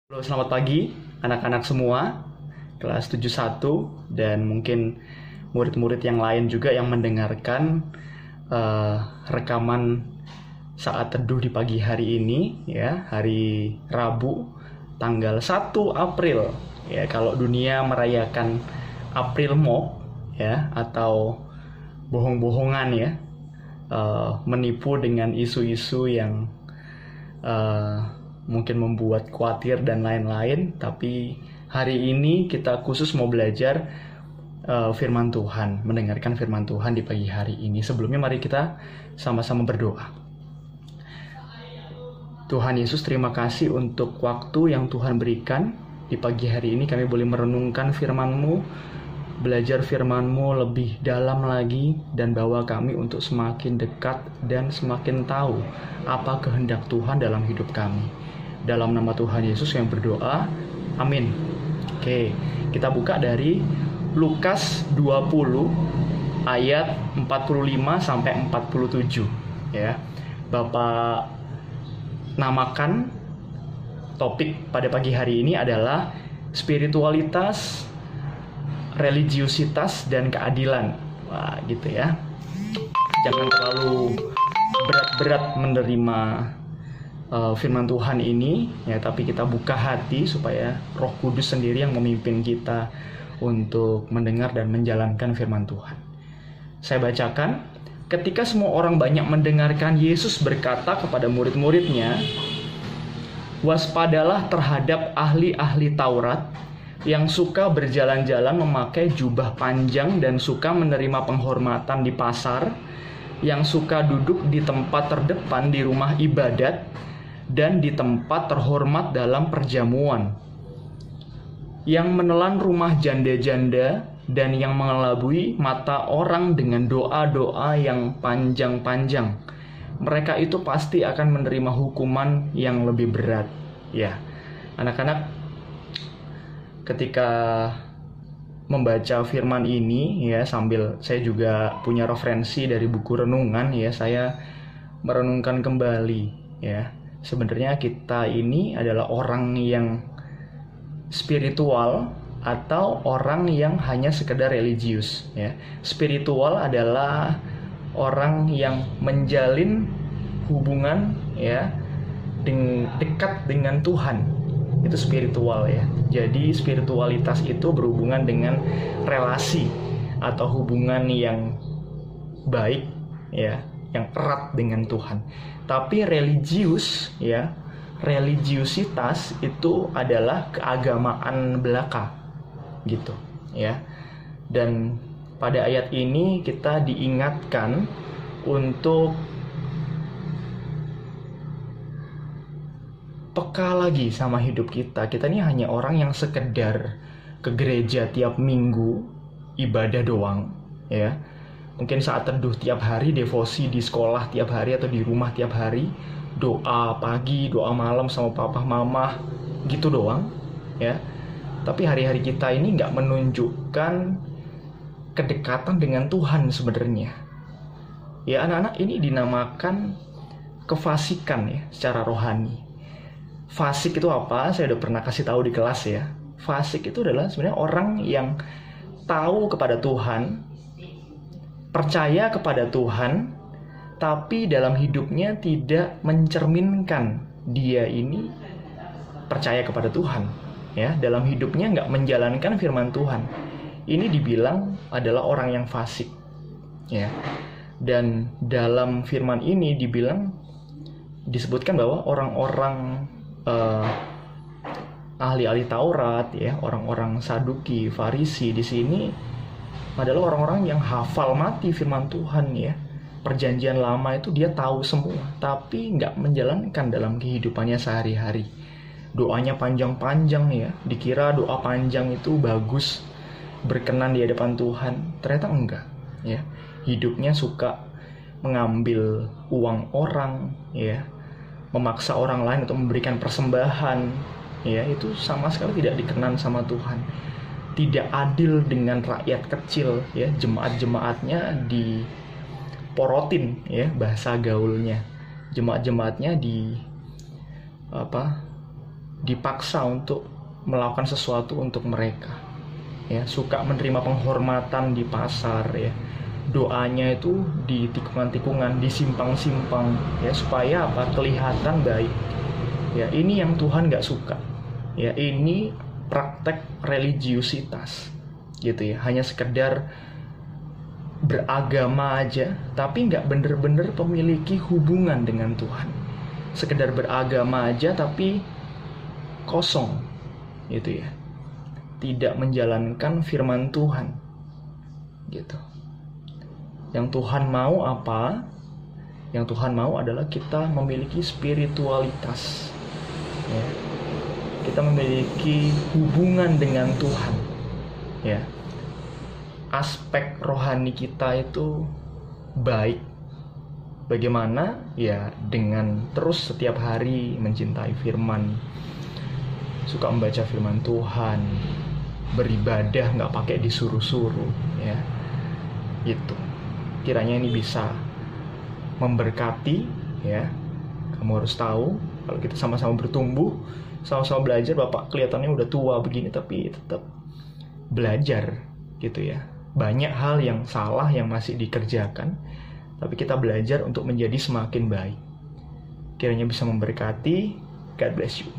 Halo, selamat pagi anak-anak semua kelas 71 dan mungkin murid-murid yang lain juga yang mendengarkan rekaman saat teduh di pagi hari ini ya, hari Rabu tanggal 1 April ya. Kalau dunia merayakan April Mop ya, atau bohong-bohongan ya, menipu dengan isu-isu yang mungkin membuat khawatir dan lain-lain. Tapi hari ini kita khusus mau belajar firman Tuhan, mendengarkan firman Tuhan di pagi hari ini. Sebelumnya mari kita sama-sama berdoa. Tuhan Yesus, terima kasih untuk waktu yang Tuhan berikan. Di pagi hari ini kami boleh merenungkan firman-Mu, belajar firman-Mu lebih dalam lagi, dan bawa kami untuk semakin dekat dan semakin tahu apa kehendak Tuhan dalam hidup kami. Dalam nama Tuhan Yesus yang berdoa, amin. Oke, kita buka dari Lukas 20 ayat 45 sampai 47 ya. Bapak namakan topik pada pagi hari ini adalah spiritualitas, religiusitas, dan keadilan. Wah, gitu ya. Jangan terlalu berat-berat menerima firman Tuhan ini ya, tapi kita buka hati supaya Roh Kudus sendiri yang memimpin kita untuk mendengar dan menjalankan firman Tuhan. Saya bacakan, ketika semua orang banyak mendengarkan, Yesus berkata kepada murid-muridnya, "Waspadalah terhadap ahli-ahli Taurat yang suka berjalan-jalan memakai jubah panjang dan suka menerima penghormatan di pasar, yang suka duduk di tempat terdepan di rumah ibadat dan di tempat terhormat dalam perjamuan, yang menelan rumah janda-janda dan yang mengelabui mata orang dengan doa-doa yang panjang-panjang. Mereka itu pasti akan menerima hukuman yang lebih berat." Ya, anak-anak, ketika membaca firman ini ya, sambil saya juga punya referensi dari buku renungan ya, saya merenungkan kembali ya. Sebenarnya kita ini adalah orang yang spiritual atau orang yang hanya sekedar religius ya. Spiritual adalah orang yang menjalin hubungan ya dekat dengan Tuhan. Itu spiritual ya. Jadi spiritualitas itu berhubungan dengan relasi atau hubungan yang baik ya, yang erat dengan Tuhan. Tapi religius ya, religiusitas itu adalah keagamaan belaka gitu ya. Dan pada ayat ini kita diingatkan untuk peka lagi sama hidup kita. Kita ini hanya orang yang sekedar ke gereja tiap minggu, ibadah doang ya. Mungkin saat teduh tiap hari, devosi di sekolah tiap hari atau di rumah tiap hari, doa pagi, doa malam sama papa mama, gitu doang ya. Tapi hari-hari kita ini nggak menunjukkan kedekatan dengan Tuhan sebenarnya. Ya, anak-anak, ini dinamakan kefasikan ya secara rohani. Fasik itu apa? Saya udah pernah kasih tahu di kelas ya. Fasik itu adalah sebenarnya orang yang tahu kepada Tuhan, percaya kepada Tuhan, tapi dalam hidupnya tidak mencerminkan dia ini percaya kepada Tuhan ya. Dalam hidupnya nggak menjalankan firman Tuhan. Ini dibilang adalah orang yang fasik ya. Dan dalam firman ini disebutkan bahwa orang-orang ahli-ahli Taurat ya, orang-orang Saduki, Farisi di sini adalah orang-orang yang hafal mati firman Tuhan ya. Perjanjian lama itu dia tahu semua, tapi nggak menjalankan dalam kehidupannya sehari-hari. Doanya panjang-panjang ya, dikira doa panjang itu bagus, berkenan di hadapan Tuhan. Ternyata enggak ya. Hidupnya suka mengambil uang orang ya, memaksa orang lain untuk memberikan persembahan ya. Itu sama sekali tidak dikenan sama Tuhan. Tidak adil dengan rakyat kecil ya, jemaat-jemaatnya diporotin ya, bahasa gaulnya. Jemaat-jemaatnya dipaksa untuk melakukan sesuatu untuk mereka. Ya, suka menerima penghormatan di pasar, ya. Doanya itu di tikungan-tikungan, di simpang-simpang, ya, supaya apa? Kelihatan baik. Ya, ini yang Tuhan nggak suka. Ya, ini praktek religiusitas, gitu ya. Hanya sekedar beragama aja, tapi nggak bener-bener memiliki hubungan dengan Tuhan. Sekedar beragama aja, tapi kosong, gitu ya. Tidak menjalankan firman Tuhan, gitu. Yang Tuhan mau apa? Yang Tuhan mau adalah kita memiliki spiritualitas, ya. Kita memiliki hubungan dengan Tuhan, ya. Aspek rohani kita itu baik. Bagaimana? Ya, dengan terus setiap hari mencintai firman, suka membaca firman Tuhan, beribadah nggak pakai disuruh-suruh, ya. Itu kiranya ini bisa memberkati, ya. Kamu harus tahu kalau kita sama-sama bertumbuh, sama-sama belajar. Bapak kelihatannya udah tua begini, tapi tetap belajar, gitu ya. Banyak hal yang salah yang masih dikerjakan, tapi kita belajar untuk menjadi semakin baik. Kiranya bisa memberkati. God bless you.